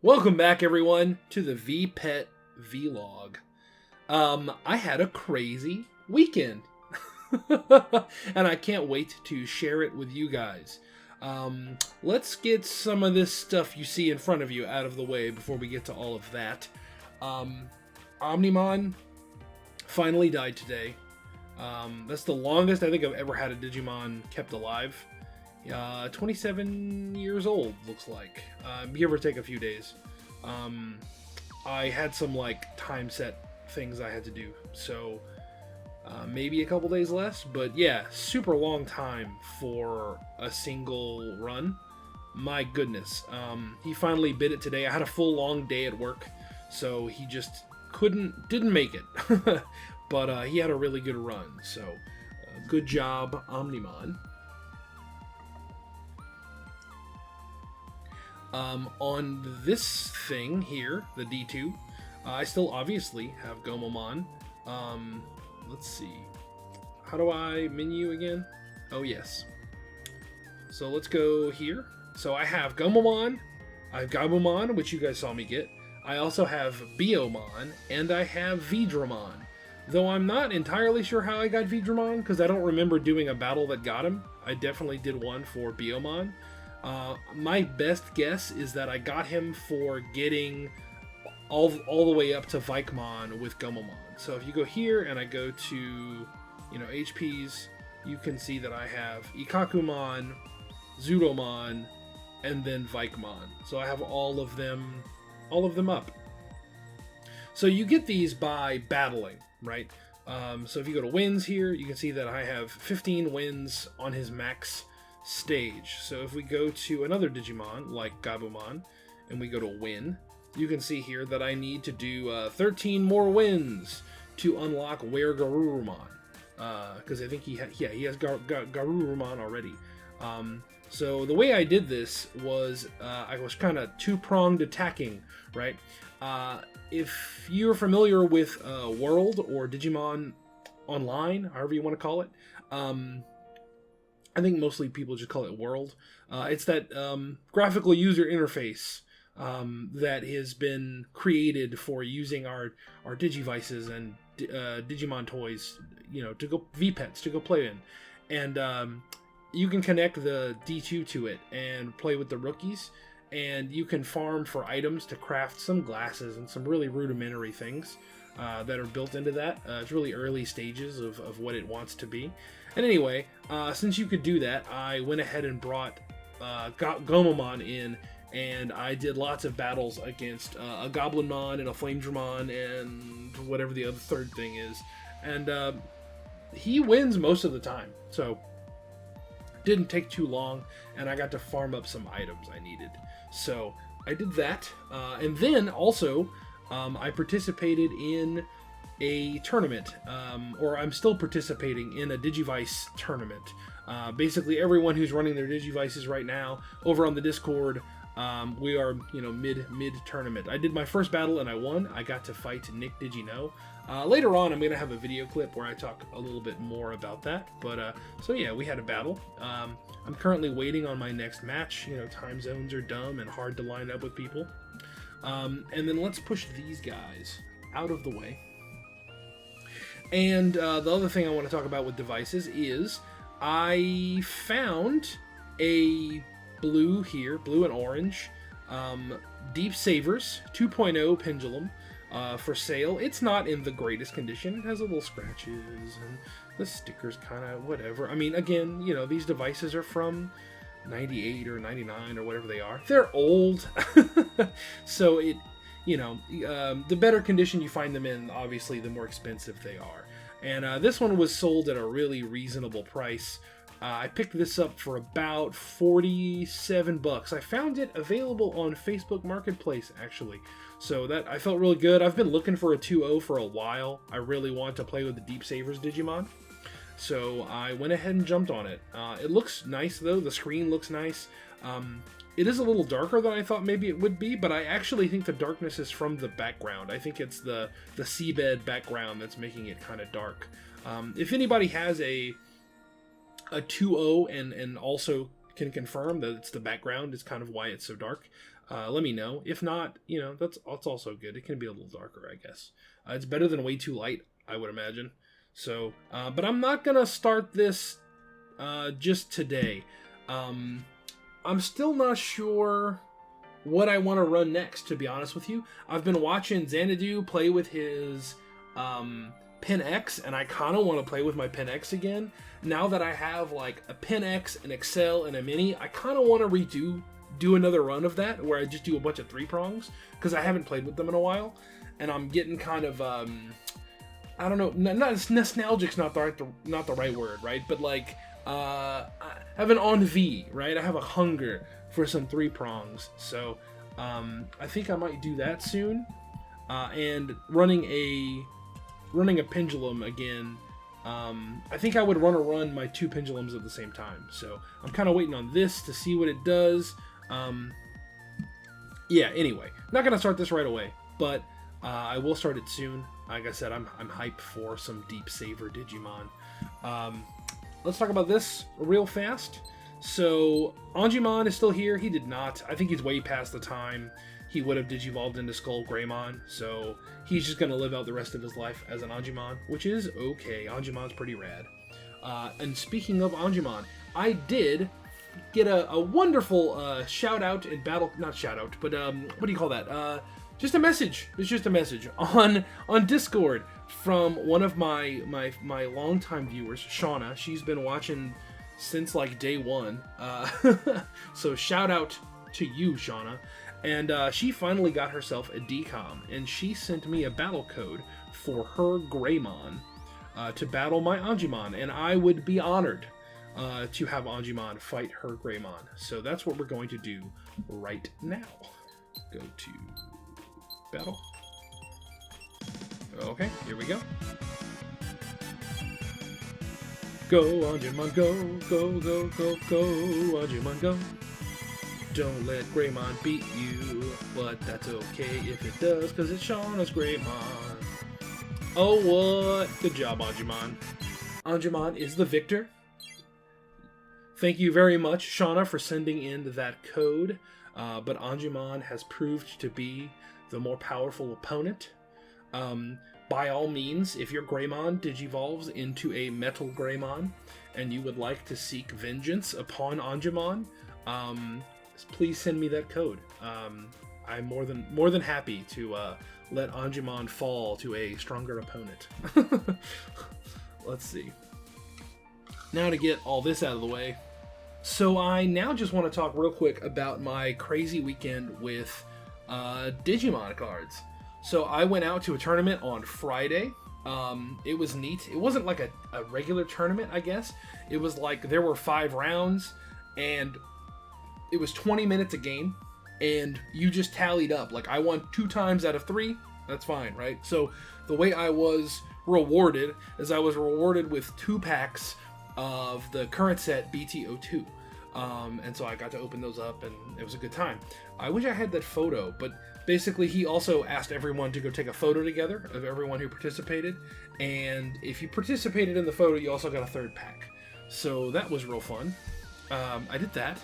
Welcome back, everyone, to the Vpet vlog. I had a crazy weekend, and I can't wait to share it with you guys. Let's get some of this stuff you see in front of you out of the way before we get to all of that. Omnimon finally died today. That's the longest I think I've ever had a Digimon kept alive. 27 years old, looks like. Give or take a few days. I had some, time set things I had to do, so maybe a couple days less, but yeah, super long time for a single run. My goodness. He finally bit it today. I had a full long day at work, so he just didn't make it. But he had a really good run, so good job, Omnimon. On this thing here, the D2, I still obviously have Gomamon. Let's see. How do I menu again? Oh, yes. So let's go here. So I have Gomamon, I have Gabumon, which you guys saw me get. I also have Biomon, and I have Vidramon. Though I'm not entirely sure how I got Vidramon, because I don't remember doing a battle that got him. I definitely did one for Biomon. My best guess is that I got him for getting all the way up to Vikemon with Gomamon. So if you go here and I go to, HPs, you can see that I have Ikakumon, Zudomon, and then Vikemon. So I have all of them up. So you get these by battling, right? So if you go to wins here, you can see that I have 15 wins on his max stage. So if we go to another Digimon like Gabumon and we go to win, you can see here that I need to do 13 more wins to unlock Where Garurumon, because I think he has Garurumon already. So the way I did this was I was kind of two-pronged attacking, right? If you're familiar with World or Digimon Online, however you want to call it, I think mostly people just call it World. It's that graphical user interface that has been created for using our Digivices and Digimon toys, to go Vpets to go play in, and you can connect the D2 to it and play with the rookies, and you can farm for items to craft some glasses and some really rudimentary things that are built into that. It's really early stages of what it wants to be. And anyway, since you could do that, I went ahead and brought Gomamon in, and I did lots of battles against a Goblinmon and a Flamedramon and whatever the other third thing is. And he wins most of the time, so didn't take too long, and I got to farm up some items I needed. So I did that, and then also I participated in a tournament, or I'm still participating in a Digivice tournament. Basically, everyone who's running their Digivices right now over on the Discord, we are, mid tournament. I did my first battle and I won. I got to fight Nick Digino. Later on, I'm gonna have a video clip where I talk a little bit more about that. But so yeah, we had a battle. I'm currently waiting on my next match. Time zones are dumb and hard to line up with people. And then let's push these guys out of the way. And the other thing I want to talk about with devices is I found a blue and orange Deep Savers 2.0 pendulum for sale. It's not in the greatest condition. It has little scratches and the sticker's kind of whatever. I mean, again, these devices are from 98 or 99 or whatever they are. They're old. So it, the better condition you find them in, obviously, the more expensive they are. And this one was sold at a really reasonable price. I picked this up for about 47 bucks. I found it available on Facebook Marketplace, actually. So that I felt really good. I've been looking for a 2.0 for a while. I really want to play with the Deep Savers Digimon. So I went ahead and jumped on it. It looks nice, though. The screen looks nice. It is a little darker than I thought maybe it would be, but I actually think the darkness is from the background. I think it's the seabed background that's making it kind of dark. If anybody has a 2.0 and also can confirm that it's the background is kind of why it's so dark, let me know. If not, that's also good. It can be a little darker, I guess. It's better than way too light, I would imagine. So, but I'm not gonna start this just today. I'm still not sure what I want to run next, to be honest with you. I've been watching Xanadu play with his Pin X, and I kind of want to play with my Pin X again. Now that I have like a Pin X, an XL, and a Mini, I kind of want to do another run of that, where I just do a bunch of 3-prongs, because I haven't played with them in a while, and I'm getting kind of, I don't know, nostalgic's not the right word, right? But like, I have an envie, right? I have a hunger for some 3-prongs, so I think I might do that soon. And running a pendulum again. I think I would run my 2 pendulums at the same time. So I'm kind of waiting on this to see what it does. Yeah. Anyway, not gonna start this right away, but I will start it soon. Like I said, I'm hyped for some Deep Saver Digimon. Let's talk about this real fast. So, Anjumon is still here. He did not. I think he's way past the time he would have digivolved into Skull Greymon. So, he's just going to live out the rest of his life as an Anjumon, which is okay. Anjumon's pretty rad. And speaking of Anjumon, I did get a wonderful shout-out in battle... Not shout-out, but what do you call that? Just a message. It's just a message on Discord from one of my longtime viewers, Shauna. She's been watching since like day one. So shout out to you, Shauna. And she finally got herself a decom, and she sent me a battle code for her Greymon to battle my Anjumon, and I would be honored to have Anjumon fight her Greymon. So that's what we're going to do right now. Go to battle. Okay, here we go. Go, Anjumon, go, go, go, go, go, Anjumon, go. Don't let Greymon beat you, but that's okay if it does, because it's Shauna's Greymon. Oh, what? Good job, Anjumon. Anjumon is the victor. Thank you very much, Shauna, for sending in that code, but Anjumon has proved to be the more powerful opponent. By all means, if your Greymon digivolves into a Metal Greymon and you would like to seek vengeance upon Anjumon, please send me that code. I'm more than happy to let Anjumon fall to a stronger opponent. Let's see. Now to get all this out of the way. So I now just want to talk real quick about my crazy weekend with Digimon cards. So I went out to a tournament on Friday. It was neat. It wasn't like a regular tournament, I guess. It was like there were 5 rounds, and it was 20 minutes a game, and you just tallied up. Like, I won 2 times out of 3. That's fine, right? So the way I was rewarded is I was rewarded with 2 packs of the current set BT02. And so I got to open those up, and it was a good time. I wish I had that photo, but basically he also asked everyone to go take a photo together of everyone who participated, and if you participated in the photo, you also got a 3rd pack. So that was real fun. I did that.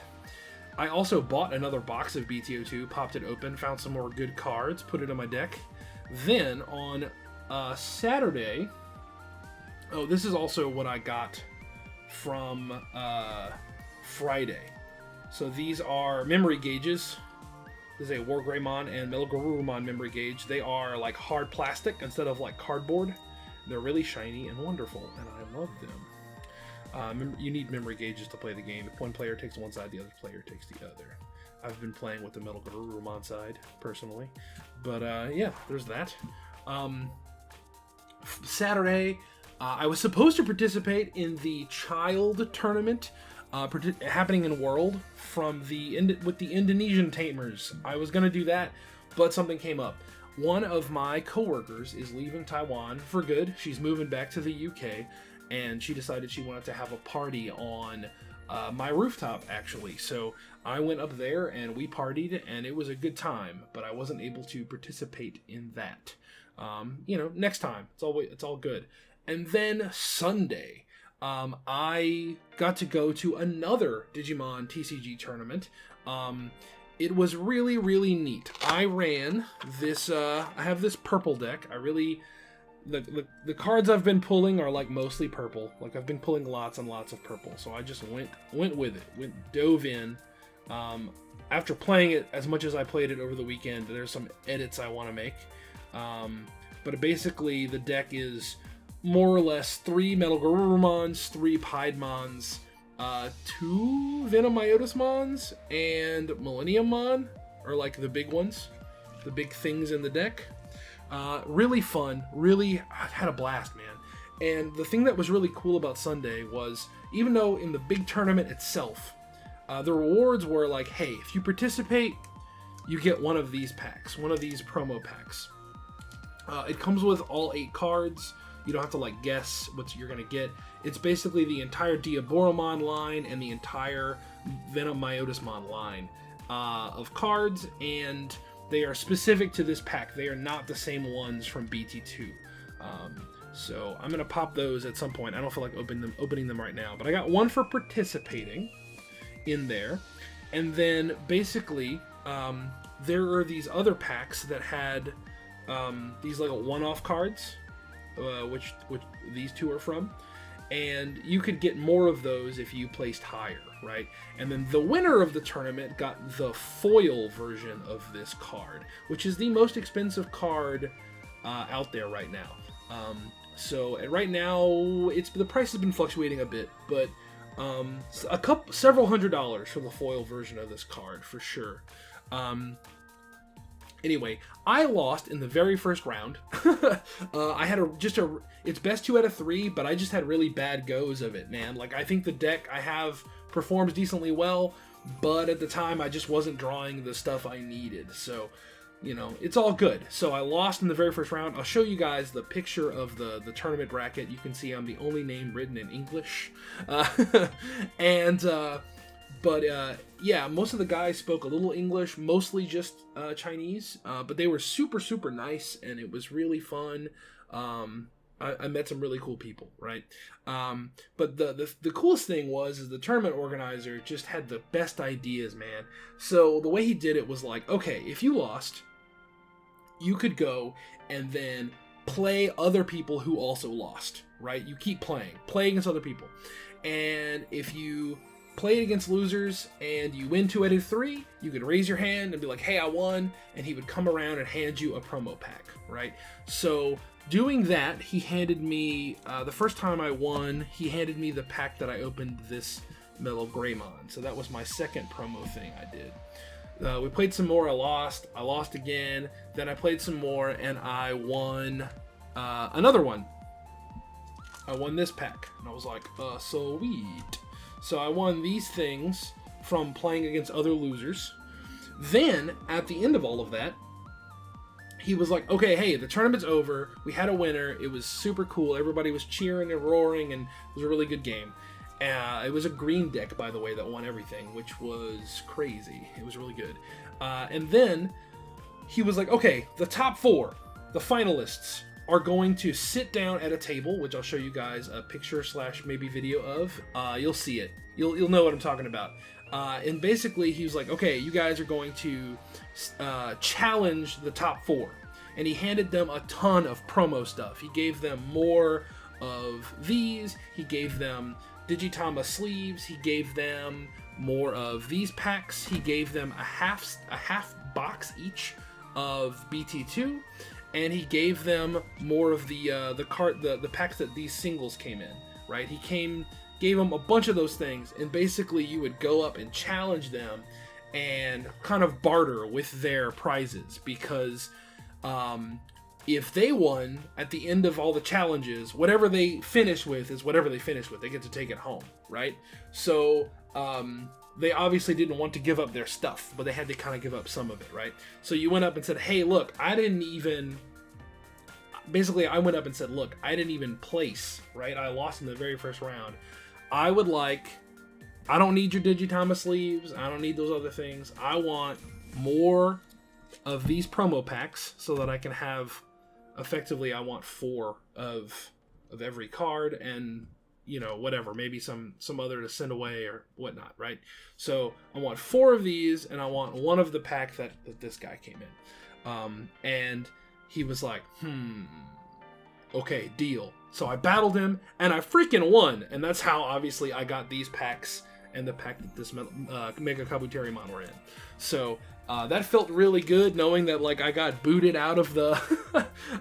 I also bought another box of BT02, popped it open, found some more good cards, put it on my deck. Then on Saturday, oh, this is also what I got from Friday. So these are memory gauges. This is a War Greymon and Melgarurumon memory gauge. They are like hard plastic instead of like cardboard. They're really shiny and wonderful, and I love them. You need memory gauges to play the game. If one player takes one side, the other player takes the other. I've been playing with the Melgarurumon side, personally. But yeah, there's that. Saturday, I was supposed to participate in the child tournament happening in World with the Indonesian Tamers. I was going to do that, but something came up. One of my coworkers is leaving Taiwan for good. She's moving back to the UK, and she decided she wanted to have a party on my rooftop, actually. So I went up there and we partied, and it was a good time, but I wasn't able to participate in that. Next time. It's all good. And then Sunday, I got to go to another Digimon TCG tournament. it was really, really neat. I ran this, I have this purple deck. The cards I've been pulling are like mostly purple. Like I've been pulling lots and lots of purple. So I just went with it, dove in. After playing it as much as I played it over the weekend, there's some edits I want to make. But basically the deck is more or less 3 Metal Garurumons, 3 Piedmons, 2 Venomyotismons, and Millenniummon are like the big ones, the big things in the deck. Really fun, I had a blast, man. And the thing that was really cool about Sunday was, even though in the big tournament itself, the rewards were like, hey, if you participate, you get one of these packs, one of these promo packs. It comes with all 8 cards. You don't have to like guess what you're gonna get. It's basically the entire Diaboromon line and the entire Venomyotismon line of cards, and they are specific to this pack. They are not the same ones from BT2. So I'm gonna pop those at some point. I don't feel like opening them right now, but I got one for participating in there. And then basically there are these other packs that had these like one-off cards, which these 2 are from, and you could get more of those if you placed higher, right? And then the winner of the tournament got the foil version of this card, which is the most expensive card out there right now. So right now the price has been fluctuating a bit, but several $100s for the foil version of this card for sure. Anyway, I lost in the very first round. I had it's best 2 out of 3, but I just had really bad goes of it, man. Like, I think the deck I have performs decently well, but at the time I just wasn't drawing the stuff I needed. So, you know, it's all good. So I lost in the very first round. I'll show you guys the picture of the tournament bracket. You can see I'm the only name written in English. Yeah, most of the guys spoke a little English, mostly just Chinese, but they were super, super nice, and it was really fun. I met some really cool people, right? But the coolest thing is the tournament organizer just had the best ideas, man. So the way he did it was like, okay, if you lost, you could go and then play other people who also lost, right? You keep play against other people. And if you play against losers and you win 2 out of 3, you could raise your hand and be like, hey, I won, and he would come around and hand you a promo pack, right? So doing that, he handed me, the first time I won, he handed me the pack that I opened this Metal Greymon. So that was my second promo thing I did. We played some more, I lost again, then I played some more, and I won another one. I won this pack, and I was like, sweet. So I won these things from playing against other losers. Then, at the end of all of that, he was like, okay, hey, the tournament's over. We had a winner. It was super cool. Everybody was cheering and roaring, and it was a really good game. It was a green deck, by the way, that won everything, which was crazy. It was really good. And then he was like, okay, the top 4, the finalists, are going to sit down at a table, which I'll show you guys a picture / maybe video of. You'll see it. You'll know what I'm talking about. And basically, he was like, okay, you guys are going to challenge the top 4. And he handed them a ton of promo stuff. He gave them more of these. He gave them Digitama sleeves. He gave them more of these packs. He gave them a half box each of BT2. And he gave them more of the packs that these singles came in, right? He gave them a bunch of those things, and basically you would go up and challenge them and kind of barter with their prizes, because if they won at the end of all the challenges, whatever they finish with is whatever they finish with. They get to take it home, right? So they obviously didn't want to give up their stuff, but they had to kind of give up some of it, right? So you went up and said, hey, look, I didn't even place, right? I lost in the very first round. I don't need your Digitama sleeves. I don't need those other things. I want more of these promo packs so that I can have, effectively, I want 4 of every card, and you know, whatever, maybe some other to send away or whatnot, right? So I want 4 of these, and I want 1 of the pack that this guy came in. And he was like, okay, deal. So I battled him, and I freaking won. And that's how, obviously, I got these packs and the pack that this Mega Kabuterimon were in. So that felt really good, knowing that, like, I got booted out of the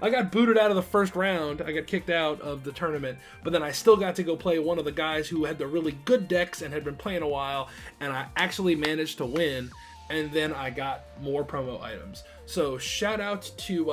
I got booted out of the first round. I got kicked out of the tournament, but then I still got to go play one of the guys who had the really good decks and had been playing a while, and I actually managed to win. And then I got more promo items. So shout out to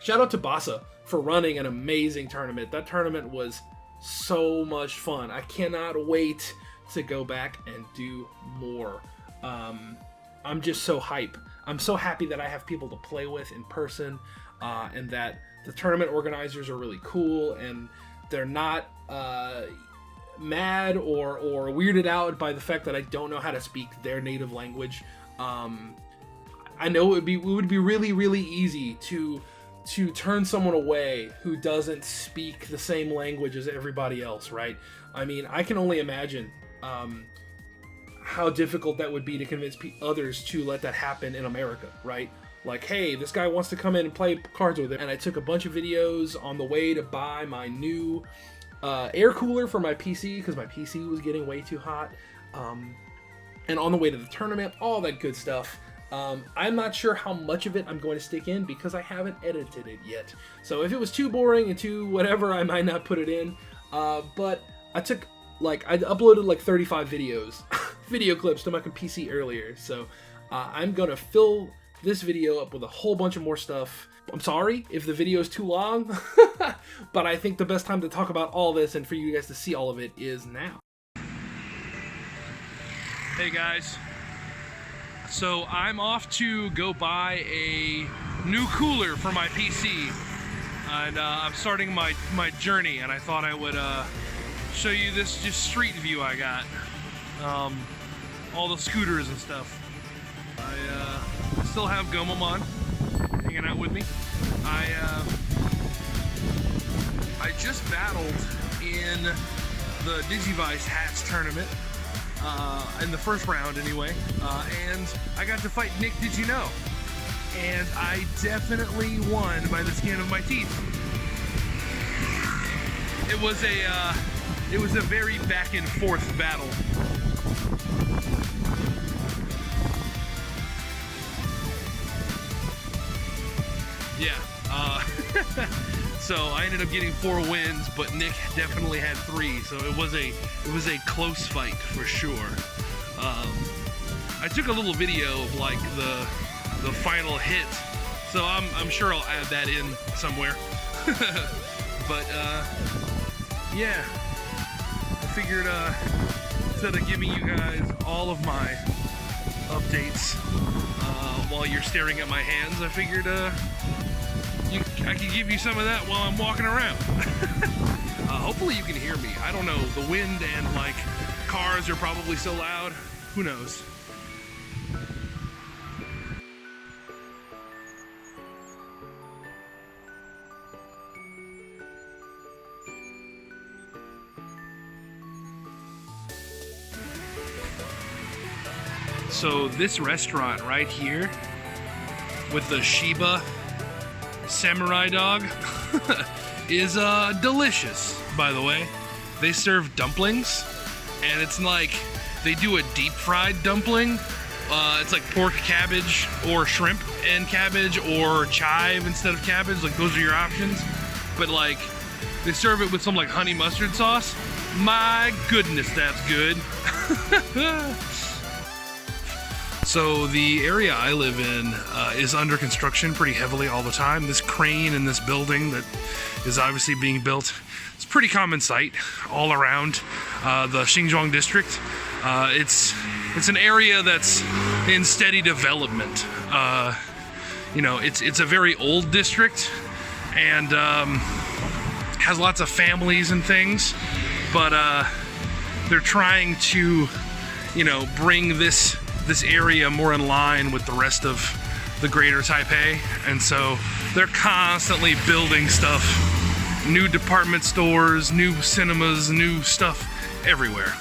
Basa for running an amazing tournament. That tournament was so much fun. I cannot wait to go back and do more. I'm just so hype. I'm so happy that I have people to play with in person, and that the tournament organizers are really cool, and they're not mad or weirded out by the fact that I don't know how to speak their native language. I know it would be really, really easy to turn someone away who doesn't speak the same language as everybody else, right? I mean, I can only imagine how difficult that would be to convince others to let that happen in America, right? Like, hey, this guy wants to come in and play cards with him. And I took a bunch of videos on the way to buy my new air cooler for my PC, because my PC was getting way too hot. And on the way to the tournament, all that good stuff. I'm not sure how much of it I'm going to stick in because I haven't edited it yet. So if it was too boring and too whatever, I might not put it in. But I uploaded like 35 videos, video clips to my PC earlier. So I'm going to fill this video up with a whole bunch of more stuff. I'm sorry if the video is too long, but I think the best time to talk about all this and for you guys to see all of it is now. Hey guys, so I'm off to go buy a new cooler for my PC, and I'm starting my journey, and I thought I would show you this just street view I got. All the scooters and stuff. I still have Gomamon hanging out with me. I just battled in the Digivice Hats tournament, in the first round anyway, and I got to fight Nick Did You Know, and I definitely won by the skin of my teeth. It was a very back and forth battle. Yeah, so I ended up getting 4 wins, but Nick definitely had 3, so it was a close fight for sure. I took a little video of like the final hit, so I'm sure I'll add that in somewhere. But yeah, I figured instead of giving you guys all of my updates while you're staring at my hands, I figured I could give you some of that while I'm walking around. Hopefully you can hear me. I don't know, the wind and like cars are probably so loud. Who knows? So this restaurant right here with the Shiba samurai dog is delicious, by the way. They serve dumplings, and it's like they do a deep fried dumpling. It's like pork, cabbage, or shrimp and cabbage, or chive instead of cabbage. Like, those are your options. But like, they serve it with some like honey mustard sauce. My goodness, that's good. So the area I live in is under construction pretty heavily all the time. This crane in this building that is obviously being built, it's a pretty common sight all around the Xingzhuang district. It's an area that's in steady development. You know, it's a very old district, and has lots of families and things, but they're trying to, you know, bring this area more in line with the rest of the greater Taipei, and so they're constantly building stuff new department stores, new cinemas, new stuff everywhere.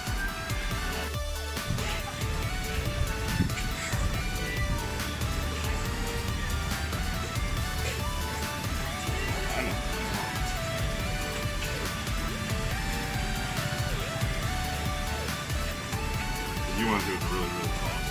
You want to do it really, really fast.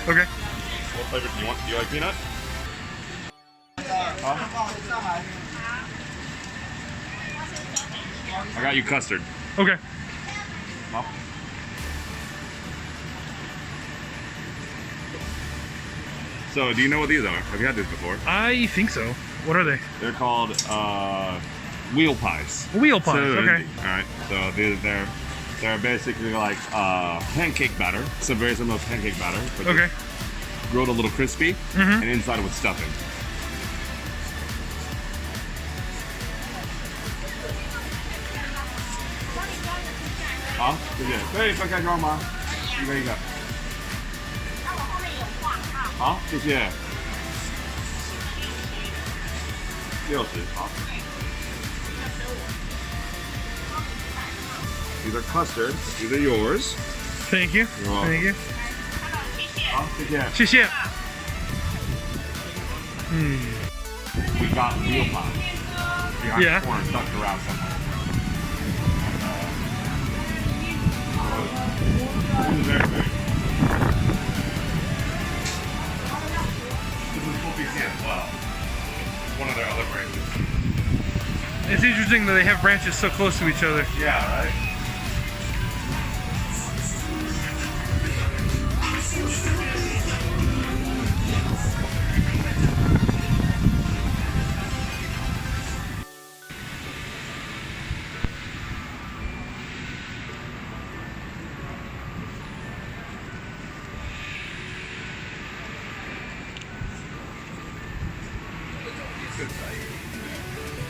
Okay. What flavor do you want? Do you like peanut? Huh? I got you custard. Okay. Huh? So, do you know what these are? Have you had this before? I think so. What are they? They're called wheel pies. Wheel pies. So, Okay. All right. So they're basically like pancake batter. So very similar to pancake batter, but Okay. grilled a little crispy, and inside with stuffing.好，谢谢。可以分开装吗？一个一个。好，谢谢。60，好。These are custard. These are yours. Thank you. You're welcome. Thank you. 好，谢谢。谢谢。 We got wheel pie. Behind Yeah. the corner, stuck around somewhere. Very big. This is full PC as well. It's one of their other branches. It's interesting that they have branches so close to each other. Yeah, right?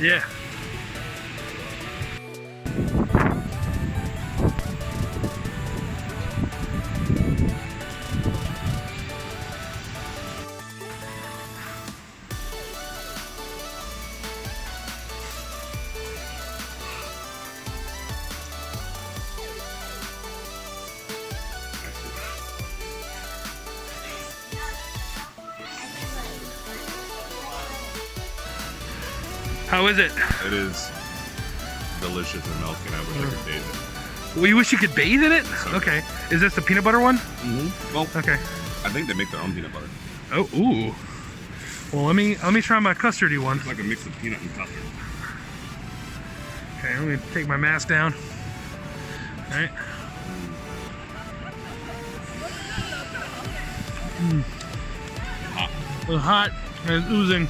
Yeah. How is it? It is delicious and milky, and I wish I could taste it. Well, you wish you could bathe in it? So Okay. Is this the peanut butter one? Well, Okay. I think they make their own peanut butter. Oh, ooh. Well, let me try my custardy one. It's like a mix of peanut and custard. Okay, let me take my mask down. All right. Hot. It's hot and it's oozing.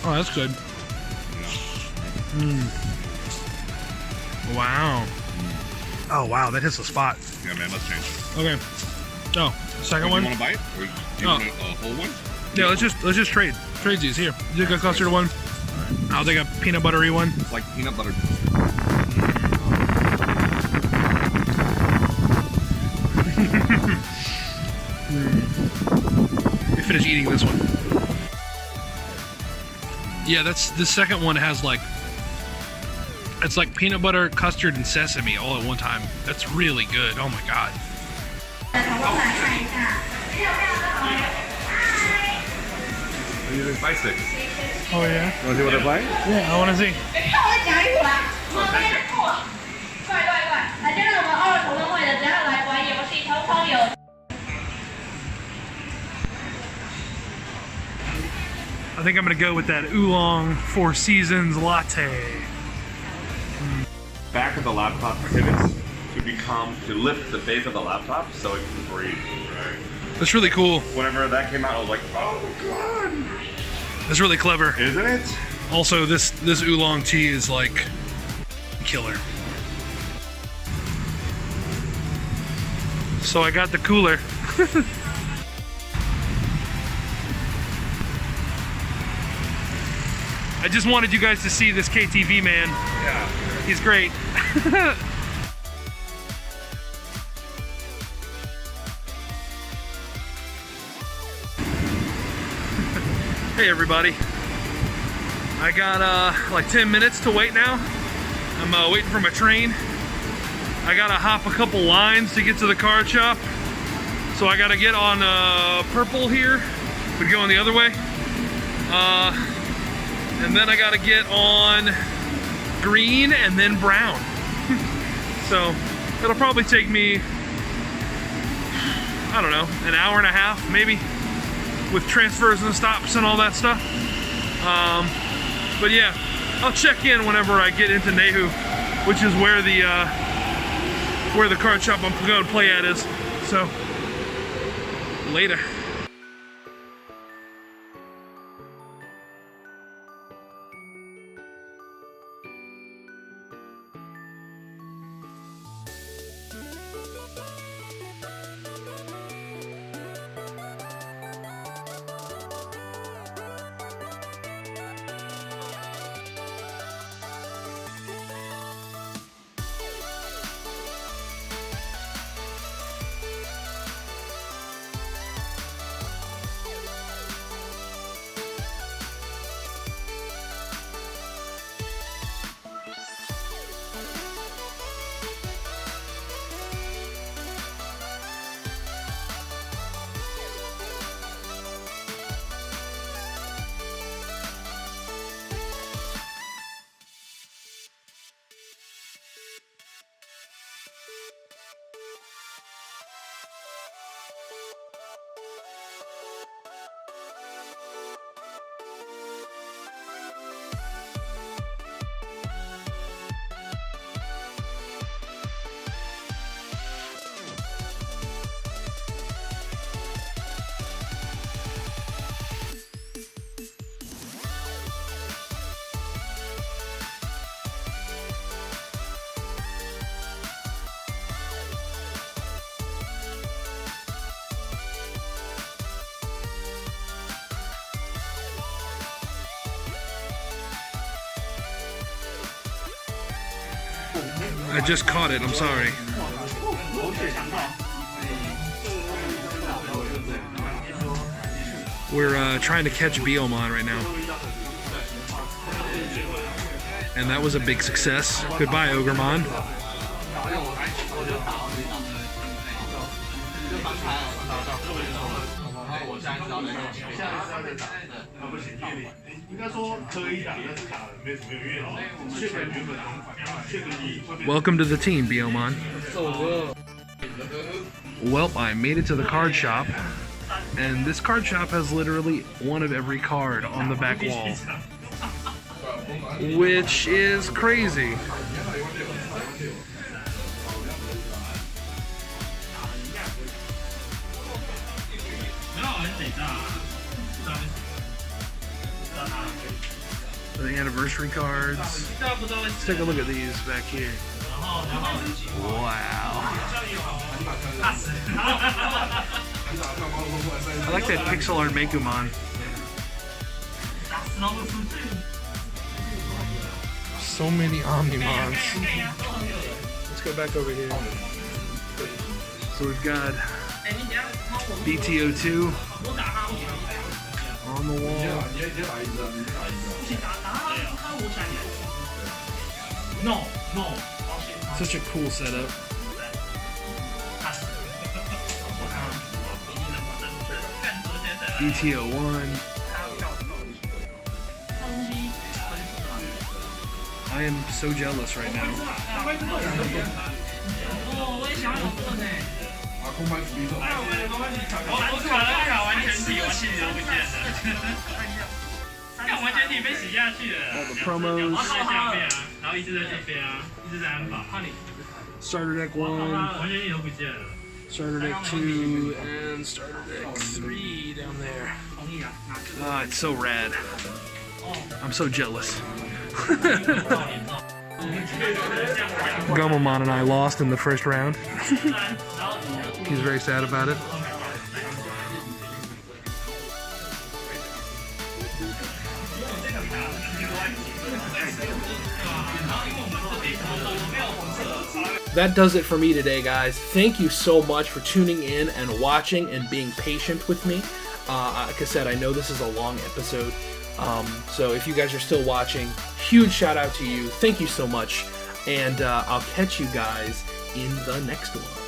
Oh, that's good. Wow. Oh, wow, that hits the spot. Yeah, man, let's change it. Okay. Oh, second one. Do you want a bite, or do you want a whole one? Yeah, let's just trade these. Here, you take a custard one. I'll take a peanut buttery one. It's like peanut butter. Let me finish eating this one. Yeah, the second one has like, it's like peanut butter, custard, and sesame all at one time. That's really good. Oh my god. They're using spice sticks. Oh yeah? You want to see what they're playing? Yeah, I want to see. I think I'm gonna go with that oolong Four Seasons latte. Back of the laptop pivots to lift the base of the laptop so it can breathe. Right? That's really cool. Whenever that came out, I was like, oh god! That's really clever. Isn't it? Also, this oolong tea is like killer. So I got the cooler. I just wanted you guys to see this KTV man. Yeah. He's great. Hey everybody. I got like 10 minutes to wait now. I'm waiting for my train. I gotta hop a couple lines to get to the card shop. So I gotta get on purple here, but going the other way. And then I gotta get on green and then brown. So it'll probably take me, I don't know, an hour and a half maybe, with transfers and stops and all that stuff. But yeah, I'll check in whenever I get into Nehu, which is where the card shop I'm going to play at is. So later. I just caught it, I'm sorry. We're trying to catch Vikemon right now. And that was a big success. Goodbye, Ogremon. Welcome to the team, Vikemon. Well, I made it to the card shop, and this card shop has literally one of every card on the back wall, which is crazy. The anniversary cards. Let's take a look at these back here. Wow. I like that pixel art Mekumon. So many Omnimons. Let's go back over here. So we've got BTO2 on the wall. Such a cool setup. BTO1. I am so jealous right now. All the promos. Starter deck 1, starter deck 2, and starter deck 3 down there. Ah, it's so rad. I'm so jealous. Gomamon and I lost in the first round. He's very sad about it. That does it for me today, guys. Thank you so much for tuning in and watching and being patient with me. Like I said, I know this is a long episode, so if you guys are still watching, huge shout out to you. Thank you so much, and I'll catch you guys in the next one.